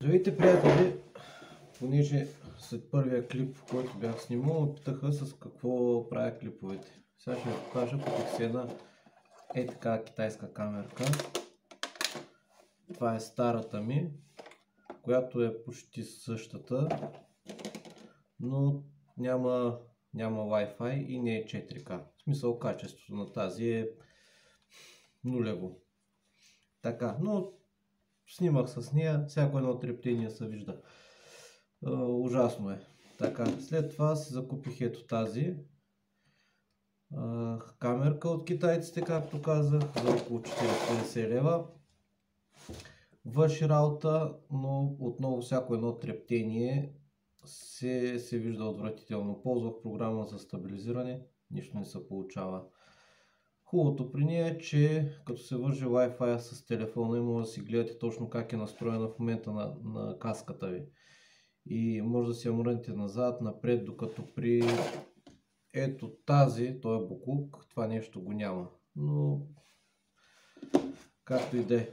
Здравейте, приятели! Понеже след първия клип, който бях снимал, ме питаха с какво правя клиповете. Сега ще ви покажа, купих си една така китайска камерка. Това е старата ми, която е почти същата, но няма Wi-Fi и не е 4K. В смисъл, качеството на тази е нулево. Така, но снимах с нея, всяко едно трептение се вижда. Ужасно е. Така, след това си закупих ето тази камерка от китайците, както казах, за около 40 лева. Върши работа, но отново всяко едно трептение се вижда отвратително. Ползвах програма за стабилизиране, нищо не се получава. Хубавото при нея е, че като се вържи Wi-Fi с телефона и може да си гледате точно как е настроена в момента на каската ви. И може да се мръднете назад, напред, докато при ето тази, този буклук, това нещо го няма. Но както и да е.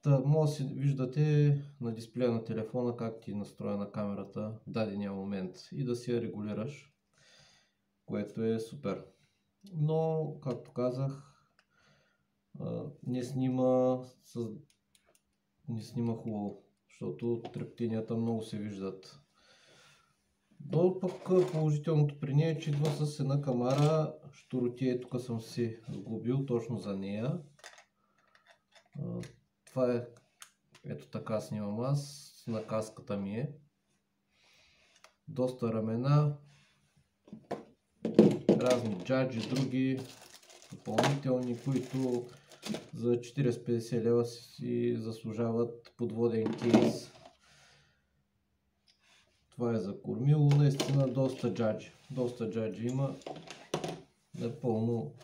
Може да си виждате на дисплея на телефона как ти е настроена камерата в дадения момент и да си я регулираш, което е супер. Но, както казах, не снима хубаво, защото трептенията много се виждат. Но пък положителното при нея е, че идва с една камара щуротие. Тук съм си сглобил точно за нея. Това е, ето така снимам аз, на каската ми е. Доста ramена, разни джаджи, други допълнителни, които за 40-50 лева си заслужават подводен кейс. Това е за кормило, наистина доста джаджи има, напълно.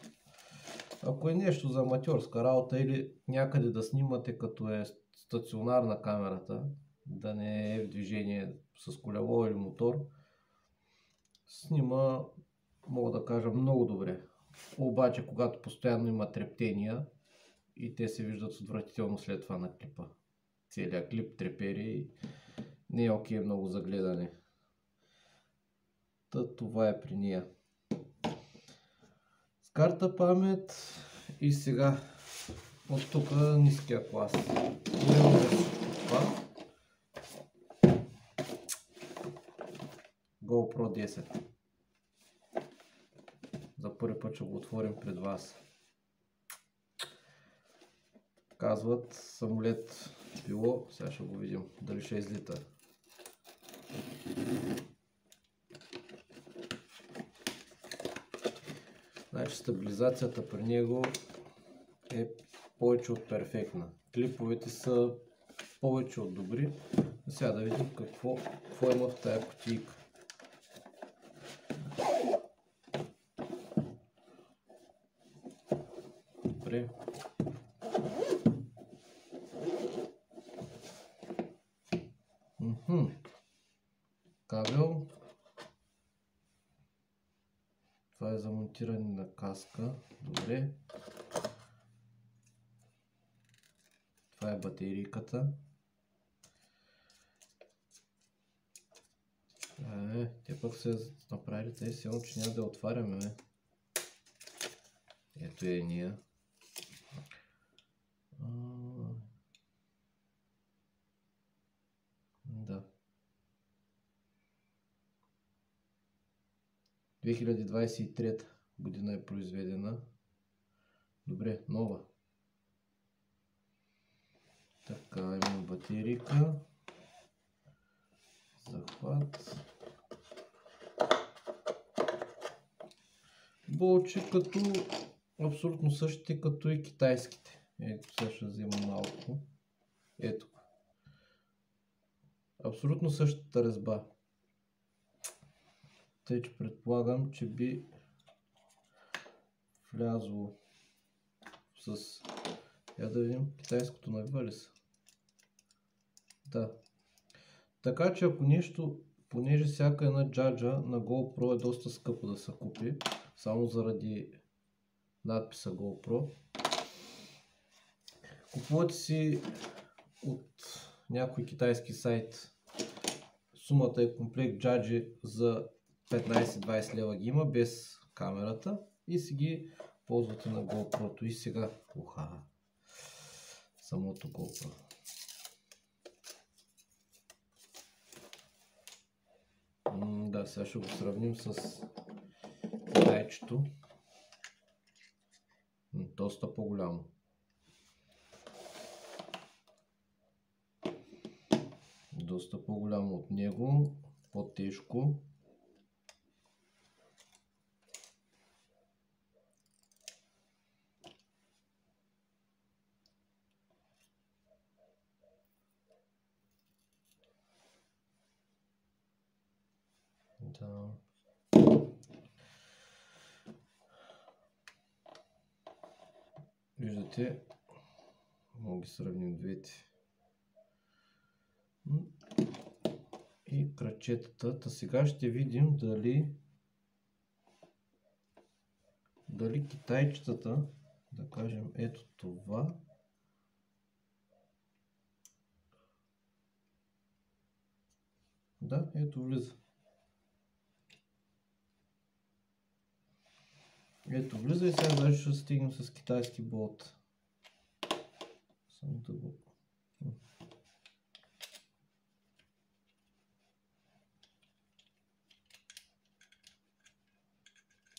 Ако е нещо за аматьорска работа или някъде да снимате като е стационарна камерата, да не е в движение с колело или мотор, снима, мога да кажа, много добре. Обаче когато постоянно има трептения и те се виждат отвратително след това на клипа. Целият клип трепери, не е окей много за гледане. Това е при нея. С карта памет и сега от тук ниския клас. GoPro 10. За първи път ще го отворим пред вас. Казват самолет било, сега ще го видим дали ще излита. Значи стабилизацията при него е повече от перфектна. Клиповете са повече от добри. Сега да видим какво има в тая кутийка. Добре. Кабел. Това е за монтиране на каска. Добре. Това е батерийката. Те пък се направили тези силно, че няма да я отваряме. Ето е ние. Да. 2023 година е произведена. Добре, нова. Така, има батерийка. Захват. Болче като абсолютно същите като и китайските. Ето сега ще взема малко. Ето. Абсолютно същата резба. Тъй, че предполагам, че би влязло с... Я да видим, китайското навива ли са? Да. Така че ако нещо, понеже всяка една джаджа на GoPro е доста скъпо да се купи, само заради надписа GoPro, купувате си от някой китайски сайт сумата е комплект джаджи за 15-20 лева ги има без камерата и си ги ползвате на GoPro-то. И сега самото GoPro. Да, сега ще го сравним с китайчето. Доста по-голямо. Доста по-голямо от него, по-тежко. Да. Виждате, мога ги сравним двете. И крачетата. Сега ще видим дали китайчетата, да кажем ето това, да, ето влиза. Ето влиза и сега даже ще стигнем с китайски болт. Само да го...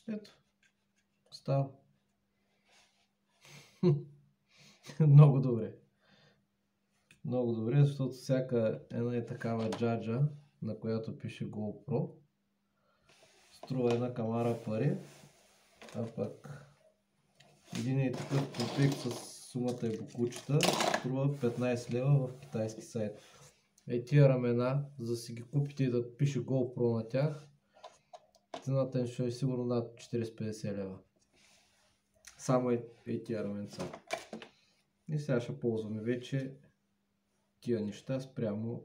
Ето. Става. Много добре. Много добре, защото всяка една е такава джаджа, на която пише GoPro, струва една камара пари, а пък един е такъв комплект с сумата и букучета, струва 15 лева в китайски сайт. Тия рамена, за да си ги купите и да пише GoPro на тях, цената им ще е сигурно над 40-50 лева. Само тия раменца. И сега ще ползваме вече тия неща спрямо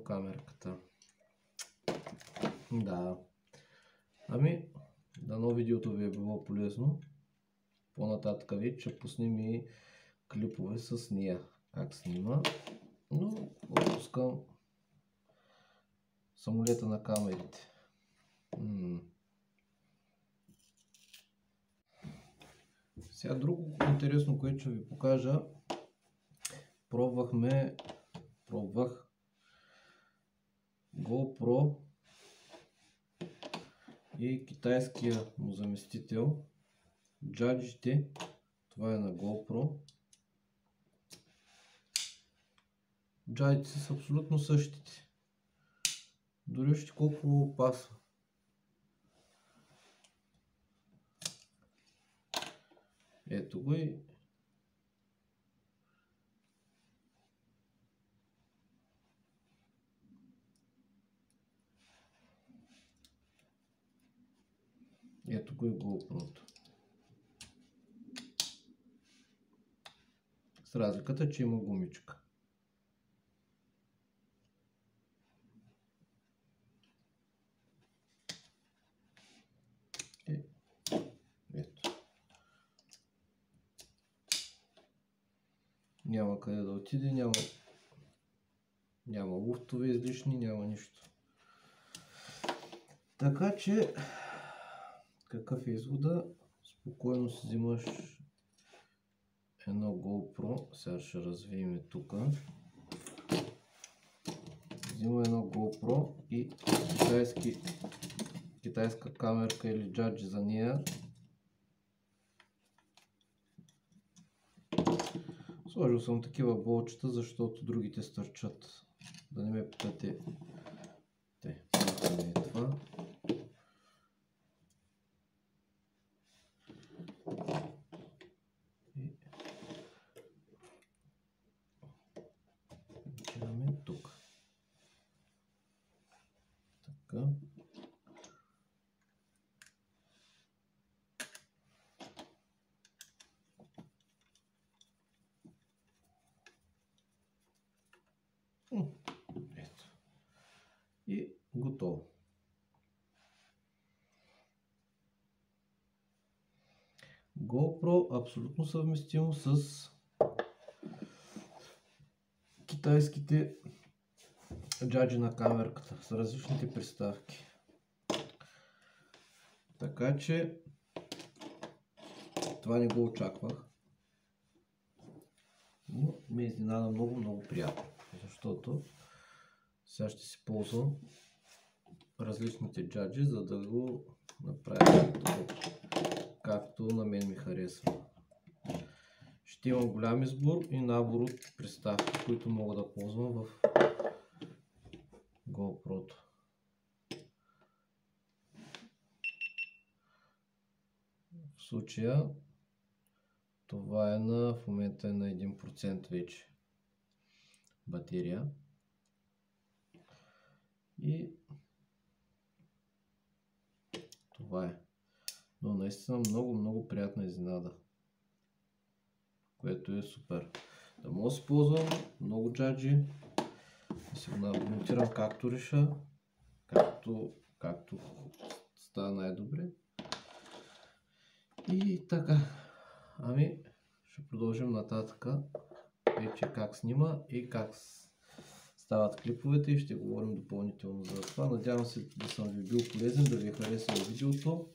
камерката. Да. Ами, дано видеото ви е било полезно. По-нататък вече ще пуснем и клипове с нея. Как снима. Но отпускам самолета на камерите. Сега друго интересно, което ще ви покажа. Пробвах GoPro и китайския му заместител. Джаджите. Това е на GoPro. Джаджите са абсолютно същите. Дори още колко пасва. Ето го и ето го и GoPro-то. С разликата, че има гумичка. Ето. Няма къде да отиде, няма луфтове излишни, няма нищо. Така че, какъв е извода? Спокойно си взимаш едно GoPro. Сега ще развием тук. Взима едно GoPro и китайска камерка или джаджи за нея. Сложил съм такива болчета, защото другите стърчат. Да не ме питате. Това. И отиваме тук. Така. Ето. И готово. GoPro абсолютно съвместимо с китайските джаджи на камерката с различните приставки. Така че това не го очаквах. Но ме изненада много приятно, защото сега ще си ползвам различните джаджи, за да го направя както на мен ми харесва. Ще имам голям избор и набор от приставки, които мога да ползвам в GoPro-то. В случая това е в момента е на 1% вече батерия. И това е. Но наистина много приятна изненада, което е супер. Да мога да си ползвам много джаджи, да си го монтирам както реша, както става най-добре. И така, ами ще продължим нататък вече как снима и как стават клиповете и ще говорим допълнително за това. Надявам се да съм ви бил полезен, да ви е харесало видеото.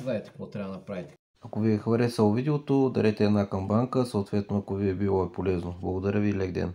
Знаете какво трябва да направите. Ако ви е харесало видеото, дарете една камбанка, съответно ако ви е било полезно. Благодаря ви и лек ден!